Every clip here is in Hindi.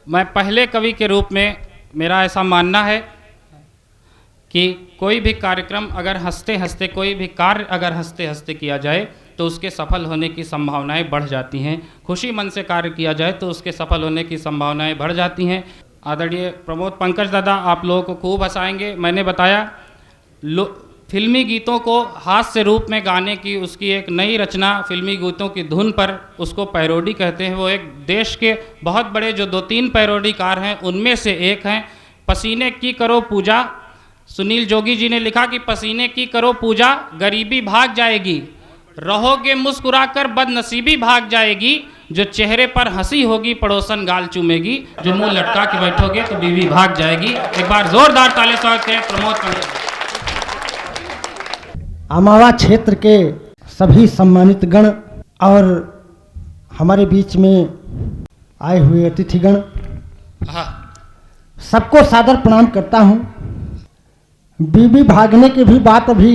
मैं पहले कवि के रूप में मेरा ऐसा मानना है कि कोई भी कार्यक्रम अगर हंसते हंसते, कोई भी कार्य अगर हंसते हंसते किया जाए तो उसके सफल होने की संभावनाएं बढ़ जाती हैं। खुशी मन से कार्य किया जाए तो उसके सफल होने की संभावनाएं बढ़ जाती हैं। आदरणीय प्रमोद पंकज दादा आप लोगों को खूब हंसाएंगे। मैंने बताया फिल्मी गीतों को हास्य रूप में गाने की उसकी एक नई रचना, फिल्मी गीतों की धुन पर, उसको पैरोडी कहते हैं। वो एक देश के बहुत बड़े जो 2-3 पैरोडीकार हैं उनमें से एक हैं। पसीने की करो पूजा, सुनील जोगी जी ने लिखा कि पसीने की करो पूजा, गरीबी भाग जाएगी, रहोगे मुस्कुराकर बदनसीबी भाग जाएगी, जो चेहरे पर हंसी होगी पड़ोसन गाल चूमेगी, जो मुंह लटका के बैठोगे तो बीवी भाग जाएगी। एक बार जोरदार ताली स्वागत करें प्रमोद पंकज। अमावा क्षेत्र के सभी सम्मानित गण और हमारे बीच में आए हुए अतिथिगण, सबको सादर प्रणाम करता हूँ। बीबी भागने की भी बात अभी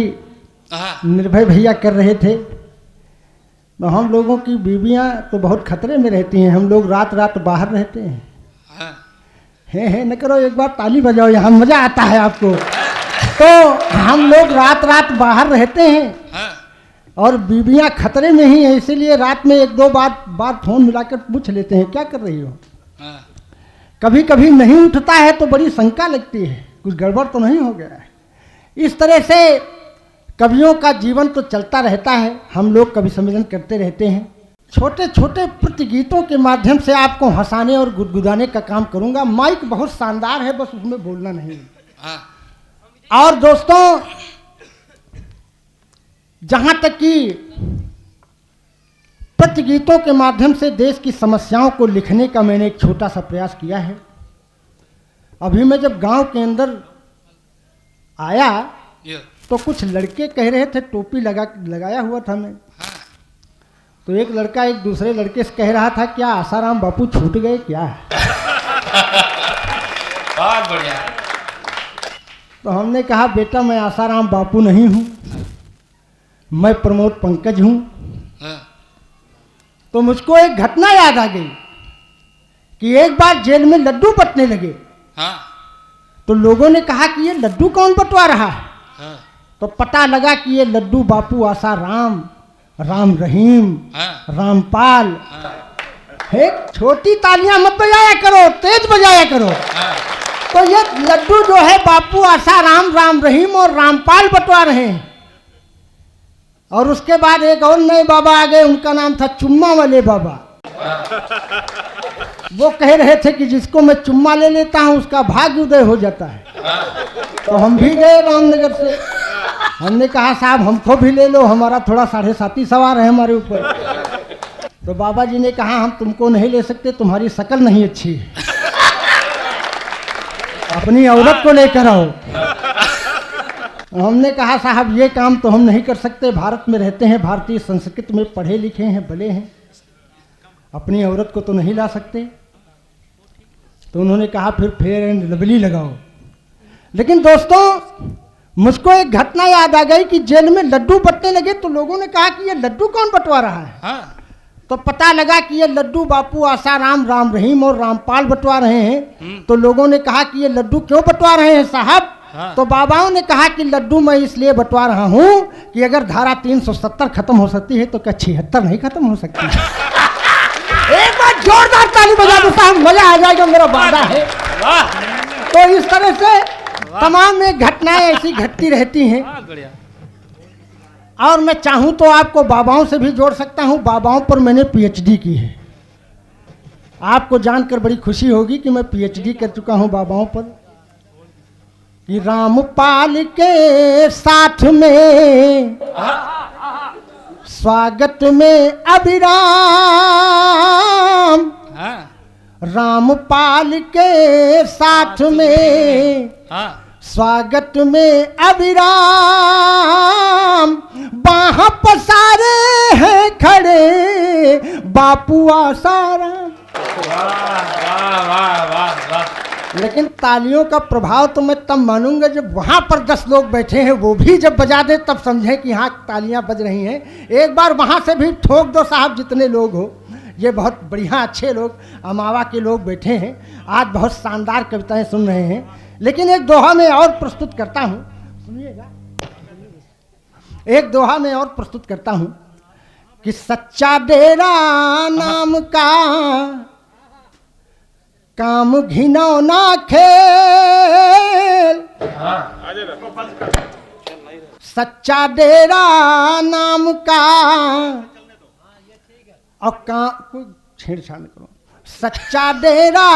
निर्भय भैया कर रहे थे, तो हम लोगों की बीबियाँ तो बहुत खतरे में रहती हैं। हम लोग रात रात बाहर रहते हैं। हे न करो, एक बार ताली बजाओ, यहाँ मज़ा आता है आपको। तो हम लोग रात रात बाहर रहते हैं और बीबियाँ खतरे में ही हैं, इसीलिए रात में 1-2 बार फोन मिलाकर पूछ लेते हैं क्या कर रही हो। कभी कभी नहीं उठता है तो बड़ी शंका लगती है, कुछ गड़बड़ तो नहीं हो गया है। इस तरह से कवियों का जीवन तो चलता रहता है, हम लोग कवि सम्मेलन करते रहते हैं। छोटे छोटे प्रतिगीतों के माध्यम से आपको हंसाने और गुदगुदाने का काम करूंगा। माइक बहुत शानदार है, बस उसमें बोलना नहीं। और दोस्तों, जहां तक कि प्रतिगीतों के माध्यम से देश की समस्याओं को लिखने का मैंने एक छोटा सा प्रयास किया है। अभी मैं जब गांव के अंदर आया तो कुछ लड़के कह रहे थे, टोपी लगाया हुआ था मैं, तो एक लड़का एक दूसरे लड़के से कह रहा था क्या आसाराम बापू छूट गए क्या। बहुत बढ़िया। तो हमने कहा बेटा मैं आसाराम बापू नहीं हूँ, मैं प्रमोद पंकज हूँ। तो मुझको एक घटना याद आ गई कि एक बार जेल में लड्डू बंटने लगे। तो लोगों ने कहा कि ये लड्डू कौन बंटवा रहा है। तो पता लगा कि ये लड्डू बापू आसाराम, राम रहीम, रामपाल। एक छोटी तालियां मत बजाया करो, तेज बजाया करो। तो ये लड्डू जो है बापू आसाराम, राम रहीम और रामपाल बंटवा रहे हैं। और उसके बाद एक और नए बाबा आ गए, उनका नाम था चुम्मा वाले बाबा। वो कह रहे थे कि जिसको मैं चुम्मा ले लेता हूँ उसका भाग्य उदय हो जाता है। तो हम भी गए रामनगर से, हमने कहा साहब हमको भी ले लो, हमारा थोड़ा 7.5 सवार है हमारे ऊपर। तो बाबा जी ने कहा हम तुमको नहीं ले सकते, तुम्हारी शक्ल नहीं अच्छी है, अपनी औरत को लेकर आओ। हमने कहा साहब ये काम तो हम नहीं कर सकते, भारत में रहते हैं, भारतीय संस्कृति में पढ़े लिखे हैं, भले हैं, अपनी औरत को तो नहीं ला सकते। तो उन्होंने कहा फिर फेयर एंड लवली लगाओ। लेकिन दोस्तों, मुझको एक घटना याद आ गई कि जेल में लड्डू बंटने लगे तो लोगों ने कहा कि ये लड्डू कौन बंटवा रहा है। तो पता लगा कि ये लड्डू बापू आसाराम, राम रहीम और रामपाल बंटवा रहे हैं। तो लोगों ने कहा कि ये लड्डू क्यों बंटवा रहे हैं साहब। तो बाबाओं ने कहा कि लड्डू मैं इसलिए बंटवा रहा हूँ कि अगर धारा 370 खत्म हो सकती है तो क्या 76 नहीं खत्म हो सकती। एक बार जोरदार ताली बजा दो साहब, मजा आ जाएगा, मेरा वादा है। तो इस तरह से तमाम में घटनाएं ऐसी घटती रहती हैं। और मैं चाहूं तो आपको बाबाओं से भी जोड़ सकता हूं। बाबाओं पर मैंने PhD की है। आपको जानकर बड़ी खुशी होगी कि मैं PhD कर चुका हूं बाबाओं पर। कि रामपाल के साथ में स्वागत में अभिराम, रामपाल के साथ में स्वागत में अभिराम, बाह पसारे हैं खड़े बापू आसाराम। लेकिन तालियों का प्रभाव तो मैं तब मानूंगा जब वहां पर 10 लोग बैठे हैं वो भी जब बजा दे तब समझें कि हाँ तालियां बज रही हैं। एक बार वहां से भी ठोक दो साहब, जितने लोग हो ये बहुत बढ़िया अच्छे लोग अमावा के लोग बैठे हैं, आज बहुत शानदार कविताएं सुन रहे हैं। लेकिन एक दोहा में और प्रस्तुत करता हूँ, सुनिएगा, एक दोहा में और प्रस्तुत करता हूँ कि सच्चा डेरा नाम का काम घिनौना खेल, सच्चा डेरा नाम का और कोई छेड़छाड़ करो, सच्चा डेरा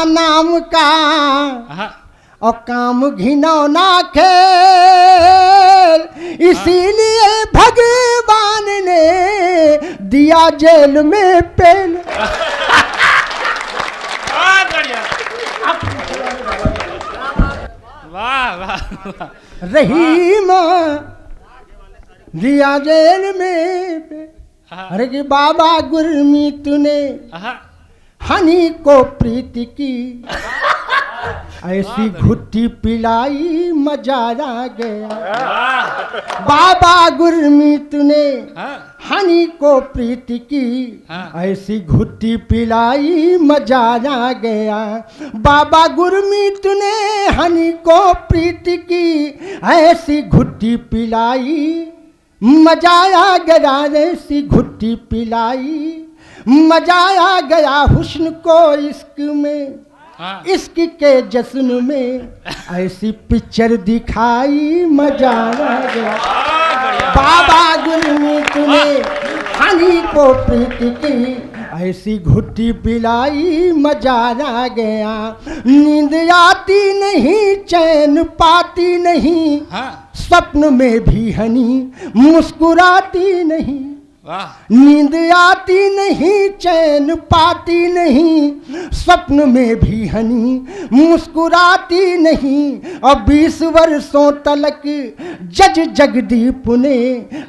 नाम का और काम घिनौना खेल, इसीलिए भगवान ने दिया जेल में पेल। वाह वाह वाह। रहीम दिया जेल में पेल। अरे कि बाबा गुरमीत ने हनी को प्रीति की, ऐसी घुट्टी पिलाई मजा आ गया। बाबा गुरमीत ने हनी को प्रीति की, ऐसी घुट्टी पिलाई मजा आ गया। बाबा गुरमीत ने हनी को प्रीति की, ऐसी घुट्टी पिलाई मजा आ गया। ऐसी घुट्टी पिलाई मजा आ गया। हुस्न को इश्क में, इश्क के जश्न में, ऐसी पिक्चर दिखाई मजा आ गया। बाबा गुरमीत ने हनी को प्रीति की, ऐसी घुट्टी पिलाई मजा आ गया। नींद आती नहीं, चैन पाती नहीं, स्वप्न में भी हनी मुस्कुराती नहीं। नींद आती नहीं, चैन पाती नहीं, स्वप्न में भी हनी मुस्कुराती नहीं। और 20 वर्षों तलक जज जगदीप ने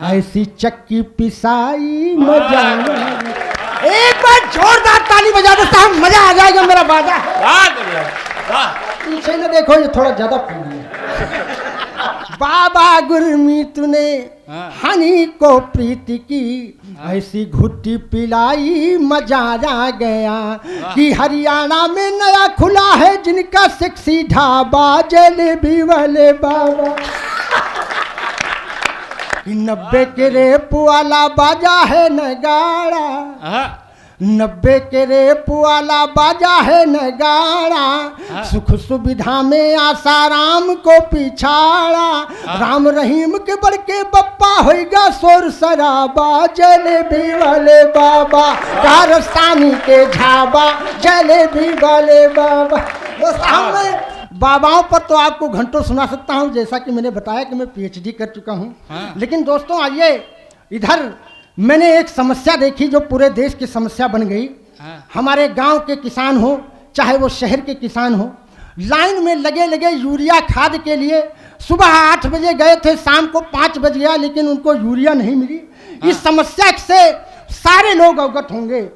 ऐसी चक्की पिसाई मजा। एक बार जोरदार ताली बजा दो साहब, मजा आ जाएगा मेरा वादा। पीछे न देखो, ये थोड़ा ज्यादा पीनी है। बाबा गुरमीत ने हनी को प्रीति की, ऐसी घुट्टी पिलाई मजा आ गया। कि हरियाणा में नया खुला है जिनका सेक्सी ढाबा, जलेबी वाले बाबा। 90 के रेप वाला बाजा है नगाड़ा, 90 के रेप वाला बाजा है नगाड़ा। सुख सुविधा में आसाराम को पिछाड़ा, राम रहीम के बड़के बप्पा होगा शोर शराबा। जलेबी वाले बाबा, कारस्तानी के झाबा, जलेबी वाले बाबा। मैं बाबाओं पर तो आपको घंटों सुना सकता हूँ, जैसा कि मैंने बताया कि मैं PhD कर चुका हूँ। लेकिन दोस्तों आइए, इधर मैंने एक समस्या देखी जो पूरे देश की समस्या बन गई। हमारे गांव के किसान हो, चाहे वो शहर के किसान हो, लाइन में लगे लगे यूरिया खाद के लिए। सुबह 8 बजे गए थे, शाम को 5 बज गया, लेकिन उनको यूरिया नहीं मिली। इस समस्या से सारे लोग अवगत होंगे।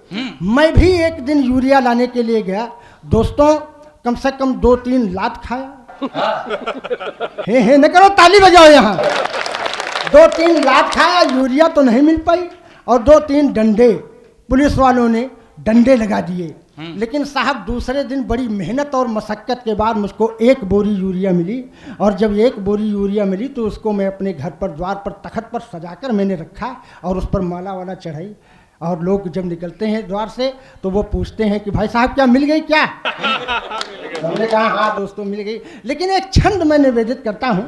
मैं भी एक दिन यूरिया लाने के लिए गया। दोस्तों कम से कम 2-3 लात खाया। हे न करो, ताली बजाओ यहाँ। 2-3 लात खाया, यूरिया तो नहीं मिल पाई। और 2-3 डंडे पुलिस वालों ने डंडे लगा दिए। लेकिन साहब दूसरे दिन बड़ी मेहनत और मशक्क़त के बाद मुझको 1 बोरी यूरिया मिली। और जब 1 बोरी यूरिया मिली तो उसको मैं अपने घर पर द्वार पर तख्त पर सजाकर मैंने रखा और उस पर माला वाला चढ़ाई। और लोग जब निकलते हैं द्वार से तो वो पूछते हैं कि भाई साहब क्या मिल गई क्या? हमने कहा हाँ दोस्तों मिल गई। लेकिन एक छंद मैं निवेदित करता हूँ,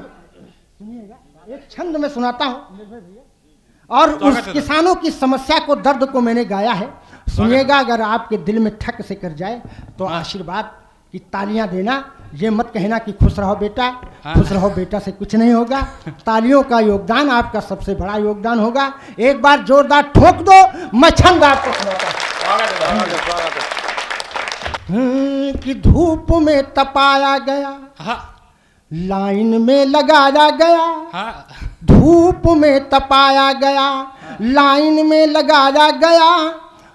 सुनिएगा, एक छंद में सुनाता हूँ और उस किसानों की समस्या को, दर्द को मैंने गाया है। सुनिएगा, अगर आपके दिल में ठक से कर जाए तो आशीर्वाद की तालियां देना। ये मत कहना कि खुश रहो बेटा, खुश रहो बेटा से कुछ नहीं होगा। तालियों का योगदान आपका सबसे बड़ा योगदान होगा। एक बार जोरदार ठोक दो, मैं छंद आपको सुनाता हूं। कि धूप में तपाया गया, लाइन में लगाया गया। धूप में तपाया गया, लाइन में लगाया गया।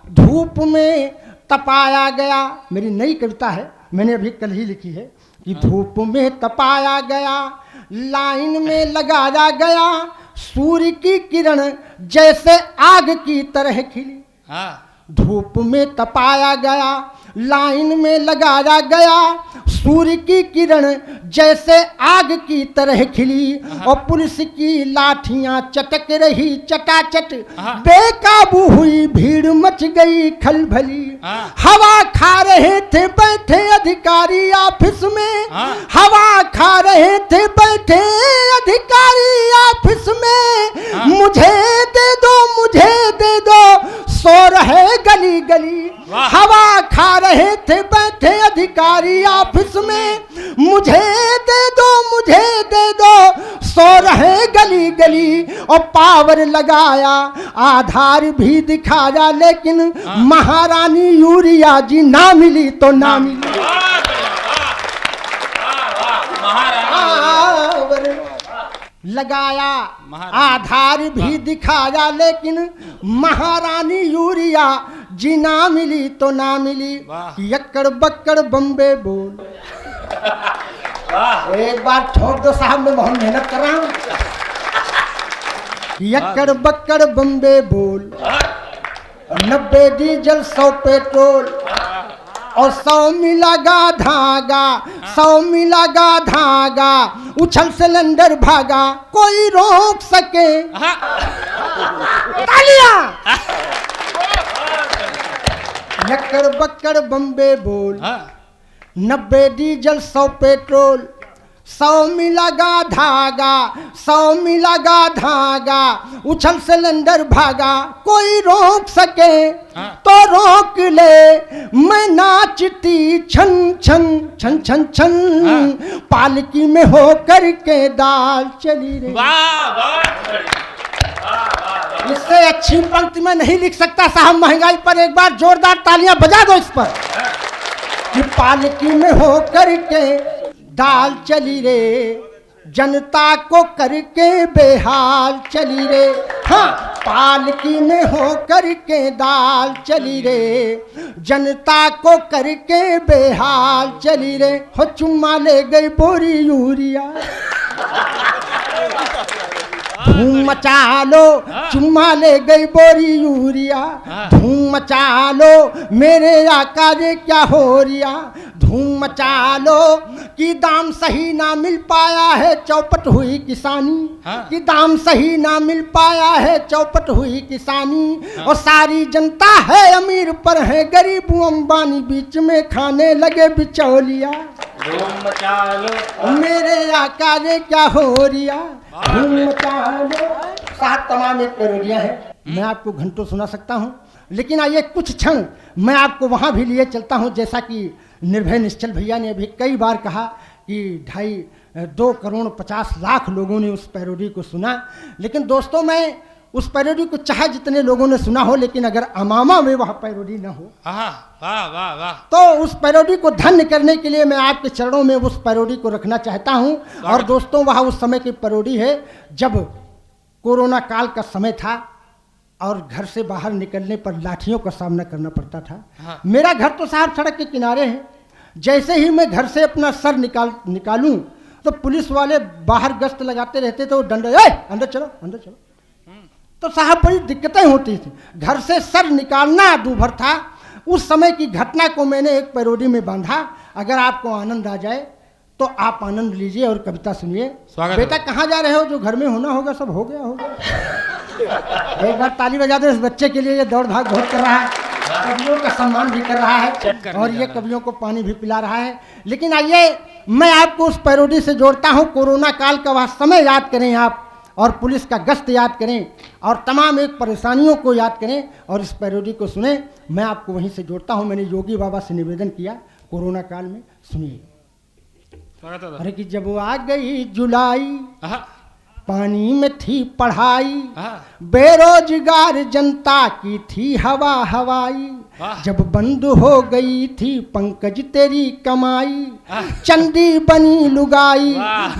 धूप में तपाया गया, मेरी नई कविता है, मैंने अभी कल ही लिखी है। कि धूप में तपाया गया, लाइन में लगाया गया। सूर्य की किरण जैसे आग की तरह खिली। धूप में तपाया गया, लाइन में लगाया गया, सूर्य की किरण जैसे आग की तरह खिली और पुलिस की लाठियां चटक रही चटाचट, बेकाबू हुई भीड़ मच गई खलबली। हवा खा रहे थे बैठे अधिकारी ऑफिस में, हवा खा रहे थे बैठे अधिकारी ऑफिस में, मुझे दे दो मुझे दे दो सो रहे गली गली। हवा खा रहे थे बैठे अधिकारी ऑफिस में, मुझे दे दो सो रहे गली गली। और पावर लगाया आधार भी दिखाया, लेकिन महारानी यूरिया जी ना मिली तो ना मिली। लगाया आधार भी दिखाया, लेकिन महारानी यूरिया जी ना मिली तो ना मिली। यक्कड़ बक्कड़ बम्बे बोल। एक बार ठोक दो साहब, मैं बहुत मेहनत कर रहा हूँ। यक्कड़ बक्कड़ बम्बे बोल, 90 डीजल 100 पेट्रोल और 100 मिलागा धागा, 100 मिलागा धागा, उछल सिलेंडर भागा, कोई रोक सके। तालियां। यक्कड़ बक्कड़ बम्बे बोल, 90 डीजल 100 पेट्रोल, 100 मिलागा धागा, 100 मिलागा धागा, उछल सिलेंडर भागा, कोई रोक सके तो रोक ले। मैं नाचती छन छन छन छन छन, पालकी में हो करके दाल चली रे। इससे अच्छी पंक्ति में नहीं लिख सकता साहब महंगाई पर। एक बार जोरदार तालियां बजा दो इस पर। कि पालकी में हो करके दाल चली रे, जनता को करके बेहाल चली रे। हाँ, पालकी में हो करके दाल चली रे, जनता को करके बेहाल चली रे। हो चुम्मा ले गई बोरी यूरिया, धूम मचा लो, चुम्मा ले गई बोरी यूरिया, धूम मचा लो मेरे आका रे क्या हो रिया। धूम मचा लो कि दाम सही ना मिल पाया है, चौपट हुई किसानी। कि दाम सही ना मिल पाया है, चौपट हुई किसानी। और सारी जनता है अमीर पर है गरीब, अंबानी बीच में खाने लगे बिचौलिया। धूम मचा लो मेरे आका रे क्या हो रिया, धूम मचा लो। सात तमाम एक पैरोडियां हैं, मैं आपको घंटों सुना सकता हूँ, लेकिन आइए कुछ क्षण मैं आपको वहाँ भी लिए चलता हूँ। जैसा कि निर्भय निश्चल भैया ने अभी कई बार कहा कि 2 करोड़ 50 लाख लोगों ने उस पैरोडी को सुना। लेकिन दोस्तों, मैं उस पैरोडी को चाहे जितने लोगों ने सुना हो, लेकिन अगर अमामा में वह पैरोडी न हो, वाह वाह वाह, तो उस पैरोडी को धन्य करने के लिए मैं आपके चरणों में उस पैरोडी को रखना चाहता हूं। और दोस्तों, वह उस समय की पैरोडी है जब कोरोना काल का समय था और घर से बाहर निकलने पर लाठियों का सामना करना पड़ता था। मेरा घर तो साहब सड़क के किनारे है। जैसे ही मैं घर से अपना सर निकालूं तो पुलिस वाले बाहर गश्त लगाते रहते थे। वो डंडे, अंदर चलो अंदर चलो। तो साहब बड़ी दिक्कतें होती थी। घर से सर निकालना दूभर था। उस समय की घटना को मैंने एक पैरोडी में बांधा। अगर आपको आनंद आ जाए तो आप आनंद लीजिए और कविता सुनिए। बेटा कहाँ जा रहे हो? जो घर में होना होगा सब हो गया होगा। एक बार ताली बजा दो इस बच्चे के लिए। ये दौड़ भाग बहुत कर रहा है, कवियों का सम्मान भी कर रहा है और ये कवियों को पानी भी पिला रहा है। लेकिन आइए मैं आपको उस पैरोडी से जोड़ता हूँ। कोरोना काल का वह समय याद करें आप, और पुलिस का गश्त याद करें, और तमाम एक परेशानियों को याद करें और इस पैरोडी को सुने। मैं आपको वहीं से जोड़ता हूँ। मैंने योगी बाबा से निवेदन किया कोरोना काल में, सुनिए। अरे कि जब आ गई जुलाई, पानी में थी पढ़ाई, बेरोजगार जनता की थी हवा हवाई। जब बंद हो गई थी पंकज तेरी कमाई, चंदी बनी लुगाई,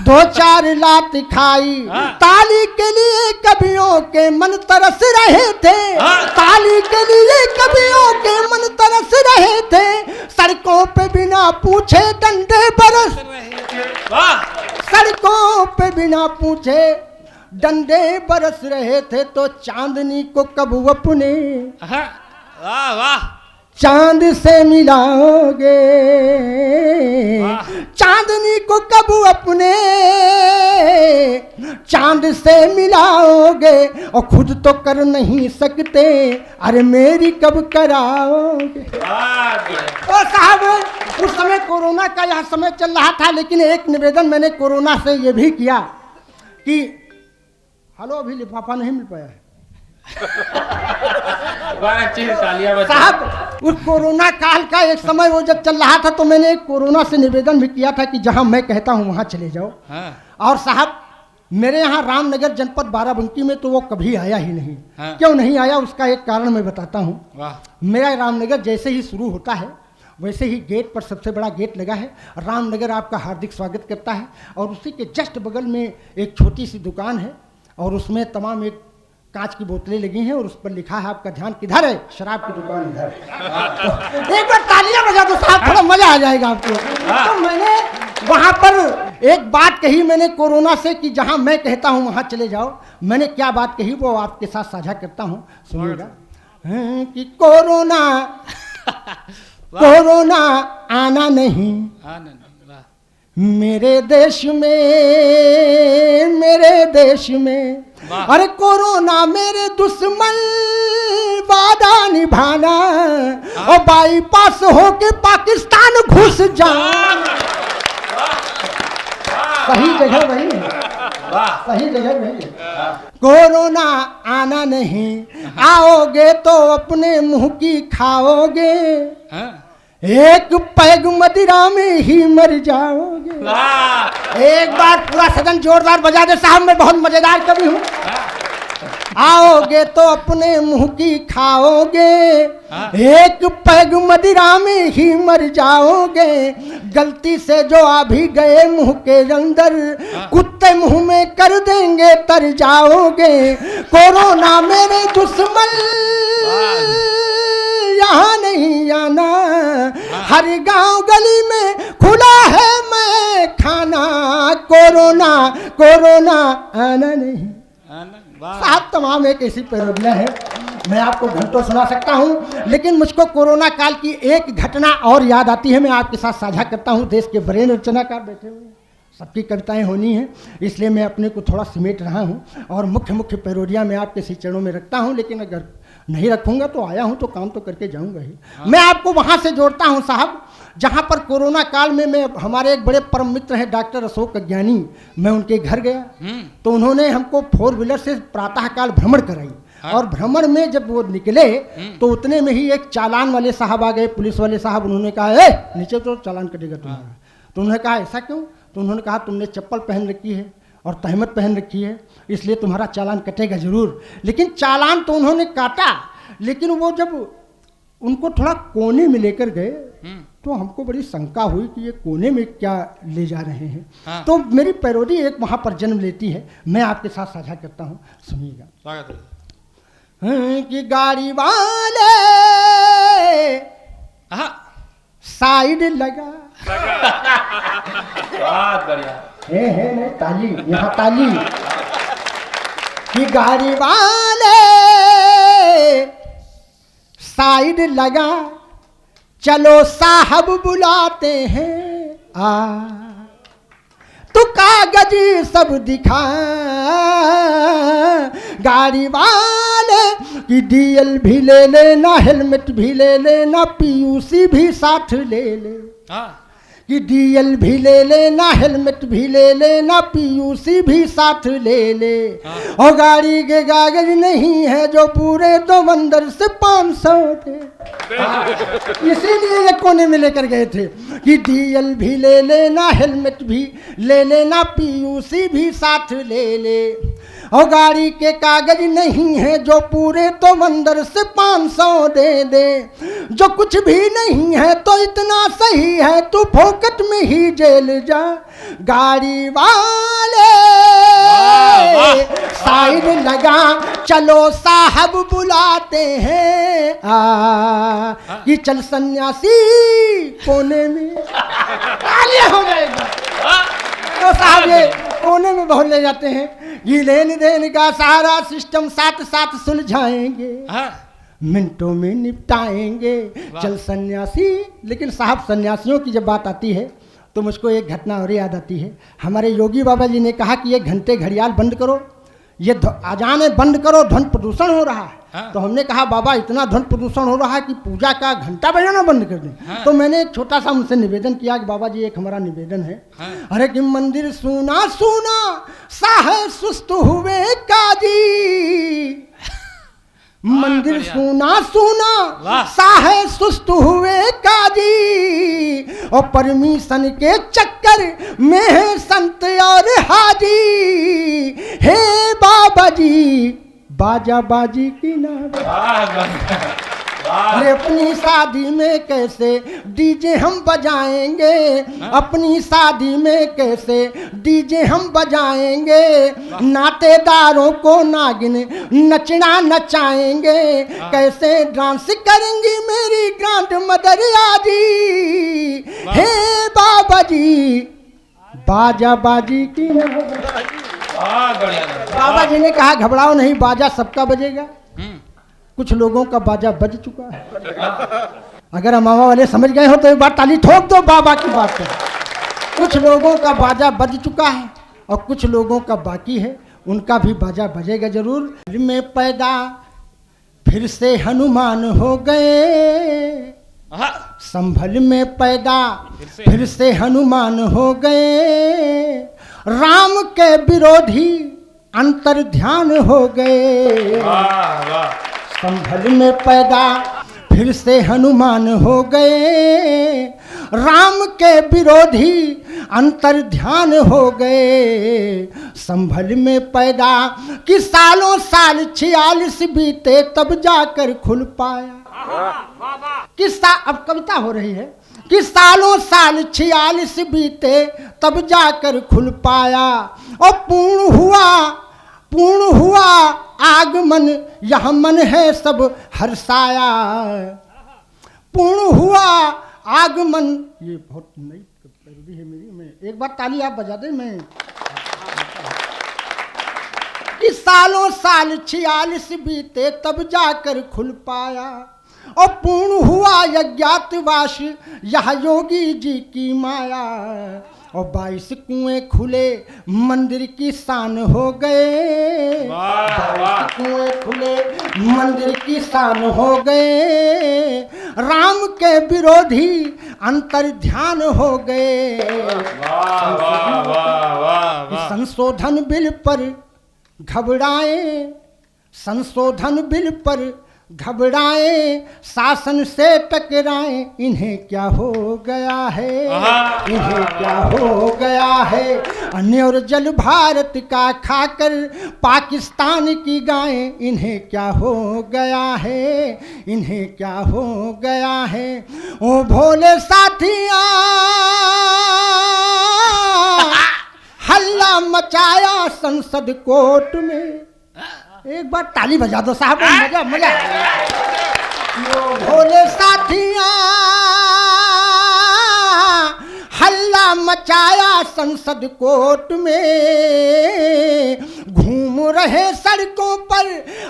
2-4 लात खाई। ताली के लिए कवियों के मन तरस रहे थे, ताली के लिए कवियों के मन तरस रहे थे। सड़कों पे बिना पूछे डंडे बरस, सड़कों पे बिना पूछे डंडे बरस रहे थे। तो चांदनी को कब अपने वाह वाह। चांद से मिलाओगे चांदनी को कब अपने, चांद से मिलाओगे और खुद तो कर नहीं सकते, अरे मेरी कब कराओगे। तो साहब उस समय कोरोना का यह समय चल रहा था, लेकिन एक निवेदन मैंने कोरोना से ये भी किया कि हेलो अभी लिफाफा नहीं मिल पाया है साहब। उस कोरोना काल का एक समय वो जब चल रहा था तो मैंने एक कोरोना से निवेदन भी किया था कि जहां मैं कहता हूं वहां चले जाओ। और साहब मेरे यहाँ रामनगर जनपद बाराबंकी में तो वो कभी आया ही नहीं। क्यों नहीं आया उसका एक कारण मैं बताता हूँ। मेरा रामनगर जैसे ही शुरू होता है वैसे ही गेट पर सबसे बड़ा गेट लगा है, रामनगर आपका हार्दिक स्वागत करता है। और उसी के जस्ट बगल में एक छोटी सी दुकान है और उसमें तमाम एक कांच की बोतलें लगी हैं और उस पर लिखा है आपका ध्यान किधर है, शराब की दुकान इधर है। तो एक बार तालियां बजा दो साहब, थोड़ा मजा आ जाएगा आपको। तो मैंने वहां पर एक बात कही मैंने कोरोना से कि जहां मैं कहता हूं वहां चले जाओ। मैंने क्या बात कही वो आपके साथ साझा करता हूं, सुनिएगा। कि कोरोना कोरोना आना नहीं मेरे देश में, अरे कोरोना मेरे दुश्मन वादा निभाना और बाईपास होके पाकिस्तान घुस जा। सही जगह वही है, सही जगह वही है। कोरोना आना नहीं, आओगे तो अपने मुंह की खाओगे, एक पैग मदिरा में ही मर जाओगे। एक बार पूरा सदन जोरदार बजा दे साहब, मैं बहुत मजेदार कवि हूँ। आओगे तो अपने मुंह की खाओगे, एक पैग मदिरा में ही मर जाओगे, गलती से जो आ भी गए मुंह के अंदर, कुत्ते मुंह में कर देंगे तर जाओगे। कोरोना मेरे दुश्मन यहाँ नहीं आना, हर गांव गली में खुला है मैं खाना, कोरोना कोरोना आना नहीं। साहब तमाम एक ऐसी पैरोडियां है, मैं आपको घंटों सुना सकता हूं, लेकिन मुझको कोरोना काल की एक घटना और याद आती है, मैं आपके साथ साझा करता हूं। देश के बड़े रचनाकार बैठे हुए हैं, सबकी कविताएं होनी हैं, इसलिए मैं अपने को थोड़ा सिमेट रहा हूं और मुख्य मुख्य पैरोडियां मैं आपके सी चरणों में रखता हूं। लेकिन अगर नहीं रखूंगा तो आया हूं तो काम तो करके जाऊंगा ही। मैं आपको वहां से जोड़ता हूं साहब जहां पर कोरोना काल में मैं, हमारे एक बड़े परम मित्र हैं डॉक्टर अशोक अज्ञानी, मैं उनके घर गया तो उन्होंने हमको 4 व्हीलर से प्रातःकाल भ्रमण कराई। और भ्रमण में जब वो निकले तो उतने में ही एक चालान वाले साहब आ गए, पुलिस वाले साहब। उन्होंने कहा ए नीचे तो चालान कटेगा तुम्हारा। तो उन्होंने कहा ऐसा क्यों? तो उन्होंने कहा तुमने चप्पल पहन रखी है और तहमत पहन रखी है, इसलिए तुम्हारा चालान कटेगा जरूर। लेकिन चालान तो उन्होंने काटा, लेकिन वो जब उनको थोड़ा कोने में लेकर गए तो हमको बड़ी शंका हुई कि ये कोने में क्या ले जा रहे हैं। तो मेरी पैरोडी एक वहां पर जन्म लेती है, मैं आपके साथ साझा करता हूं, सुनिएगा। कि गाड़ी वाले साइड लगा, बहुत बढ़िया है नहीं ताली, यहाँ ताली। कि गाड़ी वाले साइड लगा, चलो साहब बुलाते हैं तो कागज सब दिखा। गाड़ी वाले की डीएल भी ले लेना, हेलमेट भी ले लेना, पीयूसी भी साथ ले ले। कि डीएल भी ले लेना, हेलमेट भी ले लेना, पीयूसी भी साथ ले ले। और गाड़ी के कागज नहीं है जो पूरे तो अंदर से 500 थे, इसीलिए ये कोने में लेकर गए थे। कि डीएल भी ले लेना, हेलमेट भी ले लेना, पीयूसी भी साथ ले ले। और गाड़ी के कागज नहीं है जो पूरे तो अंदर से 500 दे दे। जो कुछ भी नहीं है तो इतना सही है, तू फोकट में ही जेल जा। गाड़ी वाले साइड लगा, चलो साहब बुलाते हैं कि चल सन्यासी कोने में। हो जाएगा तो साहब ये कोने में बहुत ले जाते हैं। ये लेन देन का सारा सिस्टम साथ साथ सुलझाएंगे। मिनटों में निपटाएंगे, चल सन्यासी। लेकिन साहब सन्यासियों की जब बात आती है तो मुझको एक घटना और याद आती है। हमारे योगी बाबा जी ने कहा कि ये घंटे घड़ियाल बंद करो, ये अजाने बंद करो, ध्वनि प्रदूषण हो रहा है। हाँ। तो हमने कहा बाबा इतना ध्वनि प्रदूषण हो रहा है कि पूजा का घंटा बजाना बंद कर दें। हाँ। तो मैंने एक छोटा सा उनसे निवेदन किया कि बाबा जी एक हमारा निवेदन है। हाँ। अरे कि मंदिर सुना सुना सा है सुस्त हुए काजी, मंदिर सुना सुना सा है सुस्त हुए काजी, और परमिशन के चक्कर में है संत और हाजी। हे बाबा जी बाजा बाजी की ना, अरे अपनी शादी में कैसे डीजे हम बजाएंगे, अपनी शादी में कैसे डीजे हम बजाएंगे, नातेदारों को नागिन नचना नचाएंगे, कैसे डांस करेंगी मेरी ग्रांड मदर आजी। हे बाबा जी बाजा बाजी की बाबा जी ने कहा घबराओ नहीं, बाजा सबका बजेगा। कुछ लोगों का बाजा बज चुका है। अगर अमावा वाले समझ गए हो तो एक बार ताली ठोक दो बाबा की बात है। कुछ लोगों का बाजा बज चुका है और कुछ लोगों का बाकी है, उनका भी बाजा बजेगा जरूर। में पैदा फिर से हनुमान हो गए, संभल में पैदा फिर से हनुमान हो गए, राम के विरोधी अंतर ध्यान हो गए। संभल में पैदा फिर से हनुमान हो गए, राम के विरोधी अंतर ध्यान हो गए। संभल में पैदा कि सालों साल 46 बीते तब जाकर खुल पाया। किस्सा अब कविता हो रही है कि सालों साल 46 बीते तब जाकर खुल पाया, और पूर्ण हुआ आगमन यह मन है सब हर्षाया। पूर्ण हुआ आगमन, ये बहुत नई है मेरी, मैं एक बार ताली आप बजा दें। मैं कि सालों साल 46 बीते तब जाकर खुल पाया, और पूर्ण हुआ यज्ञातवास यह योगी जी की माया, और 22 कुएं खुले मंदिर की शान हो गए। 22 कुएं खुले मंदिर की शान हो गए, राम के विरोधी अंतर ध्यान हो गए। संशोधन बिल पर घबराए, संशोधन बिल पर घबराए, शासन से टकराए, इन्हें क्या हो गया है, इन्हें क्या हो गया है। अन्न और जल भारत का खाकर पाकिस्तान की गायें, इन्हें क्या हो गया है, इन्हें क्या हो गया है। ओ भोले साथिया हल्ला मचाया संसद कोर्ट में। एक बार ताली बजा दो साहब, मजा मजा। भोले साथिया हल्ला मचाया संसद कोर्ट में, घूम रहे सड़कों पर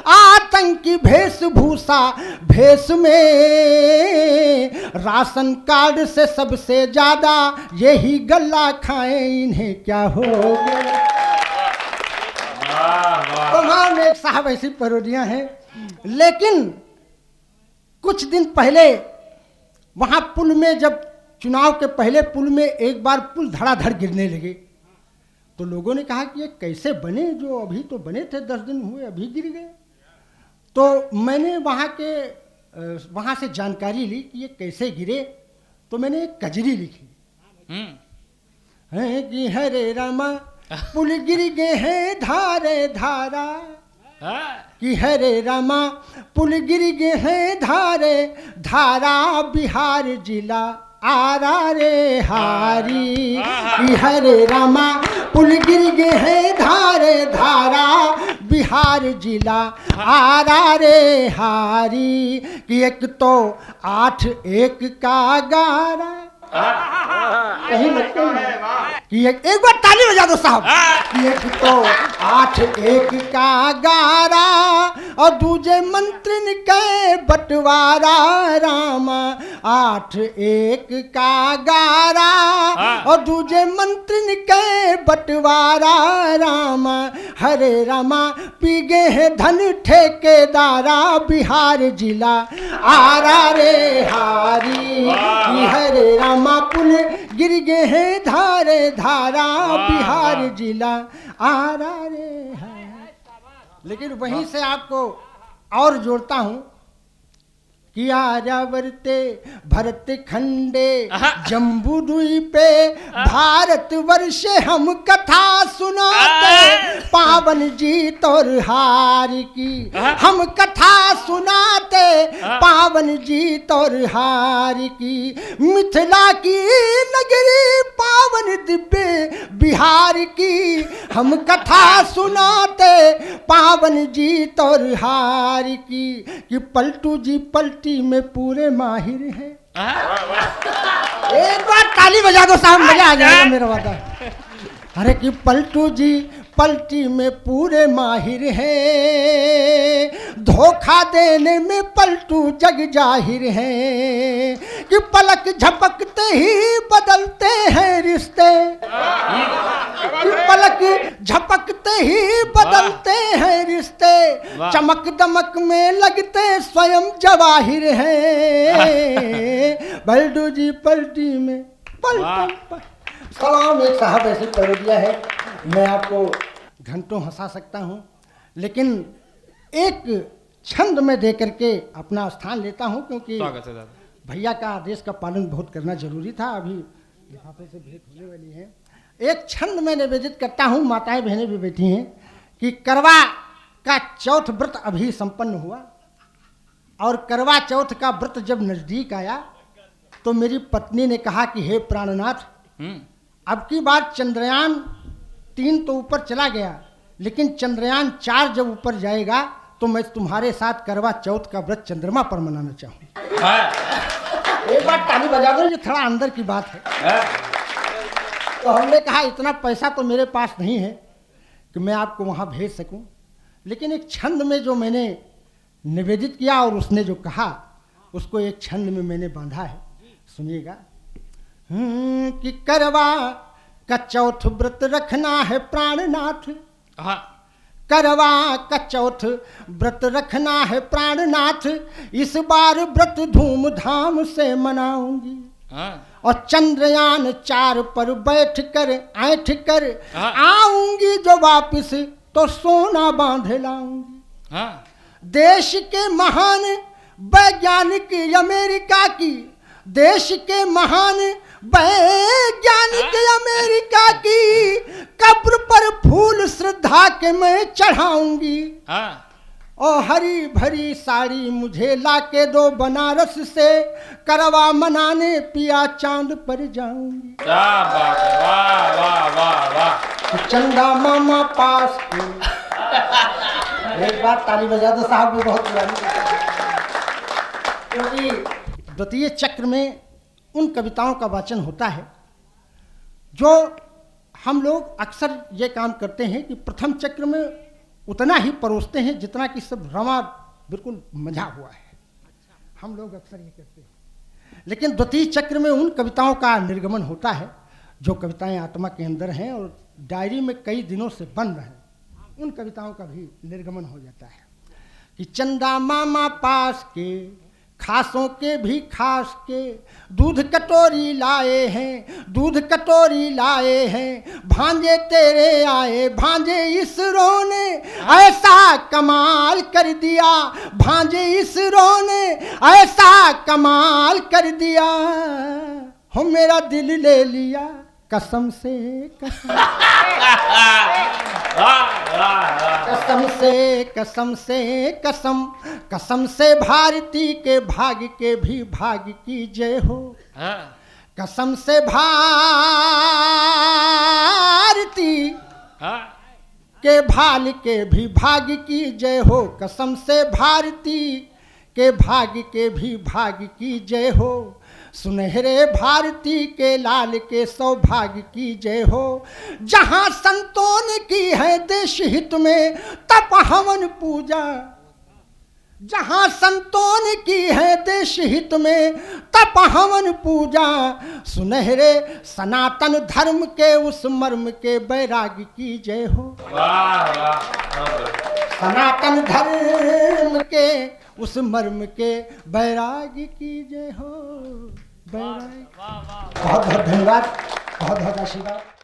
आतंकी वेशभूषा भेष में, राशन कार्ड से सबसे ज्यादा यही गल्ला खाएं, इन्हें क्या हो गया। तो एक साहब ऐसी पैरोडियां हैं। लेकिन कुछ दिन पहले वहां पुल में, जब चुनाव के पहले पुल में एक बार पुल धड़ाधड़ गिरने लगे, तो लोगों ने कहा कि ये कैसे बने, जो अभी तो बने थे 10 दिन हुए अभी गिर गए। तो मैंने वहां से जानकारी ली कि ये कैसे गिरे। तो मैंने एक कजरी लिखी है कि हरे रामा पुल गिर गए हैं धारे धारा, कि हरे रामा पुल गिर गए हैं धारे धारा, बिहार जिला आरा रे हारी। कि हरे रामा पुल गिर गए हैं धारे धारा, बिहार जिला आरा रे हारी। कि एक तो 8-1 का गारा, कहीं लगते हैं कि एक बार ताली बजा दो साहब। कि एक तो 8-1 का गारा, और दूजे मंत्रिन के बंटवारा रामा 8-1 का 11 और दूजे मंत्रिन के बंटवारा रामा हरे रामा पी गए हैं धन ठेकेदारा बिहार जिला आरा रे हारी हरे रामा पुल गिर गए हैं धारे धारा बिहार जिला आरा रे हारी। लेकिन वहीं से आपको और जोड़ता हूं कि आर्यावर्ते भरत खंडे जम्बू द्वीपे भारत वर्षे हम कथा सुनाते पावन जीत और हार की हम कथा सुनाते पावन जीत और हार की मिथिला की नगरी पावन दिव्य बिहार की हम कथा सुनाते पावन जीत और हार की कि पलटू जी पलटी में पूरे माहिर हैं। एक बार ताली बजा दो साहब, मजा आ जाएगा मेरा वादा। अरे कि पलटू जी पलटी में पूरे माहिर हैं, धोखा देने में पलटू जग जाहिर हैं कि पलक झपकते ही बदलते हैं रिश्ते, कि पलक झपकते ही बदलते हैं रिश्ते, चमक दमक में लगते स्वयं जवाहिर हैं। पलटू जी पलटी में पलटू सलाम। एक साहब ऐसे पढ़ दिया है, मैं आपको घंटों हंसा सकता हूँ, लेकिन एक छंद में दे करके अपना स्थान लेता हूँ क्योंकि भैया का आदेश का पालन बहुत करना जरूरी था। अभी लिफाफे से भेंट होने वाली है। एक छंद में निवेदित करता हूँ, माताएं बहनें भी बैठी हैं, कि करवा का चौथ व्रत अभी संपन्न हुआ और करवा चौथ का व्रत जब नजदीक आया तो मेरी पत्नी ने कहा कि हे प्राणनाथ, अब की बार चंद्रयान 3 तो ऊपर चला गया, लेकिन चंद्रयान 4 जब ऊपर जाएगा तो मैं तुम्हारे साथ करवा चौथ का व्रत चंद्रमा पर मनाना चाहूँ। एक बार ताली बजा दो, ये थोड़ा अंदर की बात है। तो हमने कहा इतना पैसा तो मेरे पास नहीं है कि मैं आपको वहाँ भेज सकूँ, लेकिन एक छंद में जो मैंने निवेदित किया और उसने जो कहा उसको एक छंद में मैंने बांधा है, सुनिएगा। कि करवा का चौथ व्रत रखना है प्राणनाथ, करवा का चौथ व्रत रखना है प्राणनाथ, इस बार व्रत धूमधाम से मनाऊंगी और चंद्रयान 4 पर बैठ कर ऐठ कर आऊंगी, जो वापिस तो सोना बांधे लाऊंगी। देश के महान वैज्ञानिक अमेरिका की, देश के महान वैज्ञानिक अमेरिका की कब्र पर फूल श्रद्धा के मैं चढ़ाऊंगी। और हरी भरी साड़ी मुझे लाके दो बनारस से, करवा मनाने पिया चांद पर जाऊंगी। क्या बात है, वाह वाह वाह वाह। चंदा मामा पास एक बार ताली बजा दो साहब, भी बहुत पुरानी। क्योंकि द्वितीय चक्र में उन कविताओं का वाचन होता है जो हम लोग अक्सर ये काम करते हैं कि प्रथम चक्र में उतना ही परोसते हैं जितना कि सब रमा बिल्कुल मजा हुआ है, हम लोग अक्सर ये करते हैं। लेकिन द्वितीय चक्र में उन कविताओं का निर्गमन होता है जो कविताएं आत्मा के अंदर हैं और डायरी में कई दिनों से बन रहे हैं, उन कविताओं का भी निर्गमन हो जाता है। कि चंदा मामा पास के खासों के भी खास के, दूध कटोरी लाए हैं, दूध कटोरी लाए हैं, भांजे तेरे आए, भांजे इसरो ने ऐसा कमाल कर दिया, भांजे इसरो ने ऐसा कमाल कर दिया, हो मेरा दिल ले लिया कसम से कसम, कसम से कसम से कसम, कसम से भारती के भाग्य के भी भाग्य की जय हो, कसम से भारती के भाल के भी भाग्य की जय हो, कसम से भारती के भाग्य के भी भाग्य की जय हो, सुनहरे भारती के लाल के सौभाग्य की जय हो, जहां संतों ने की है देश हित में तप हवन पूजा, जहाँ संतों की है देश हित में तप हवन पूजा, सुनहरे सनातन धर्म के उस मर्म के बैरागी की जय हो। सनातन धर्म के उस मर्म के बैरागी की जय हो। बैरागी। बहुत बहुत धन्यवाद, बहुत बहुत आशीर्वाद।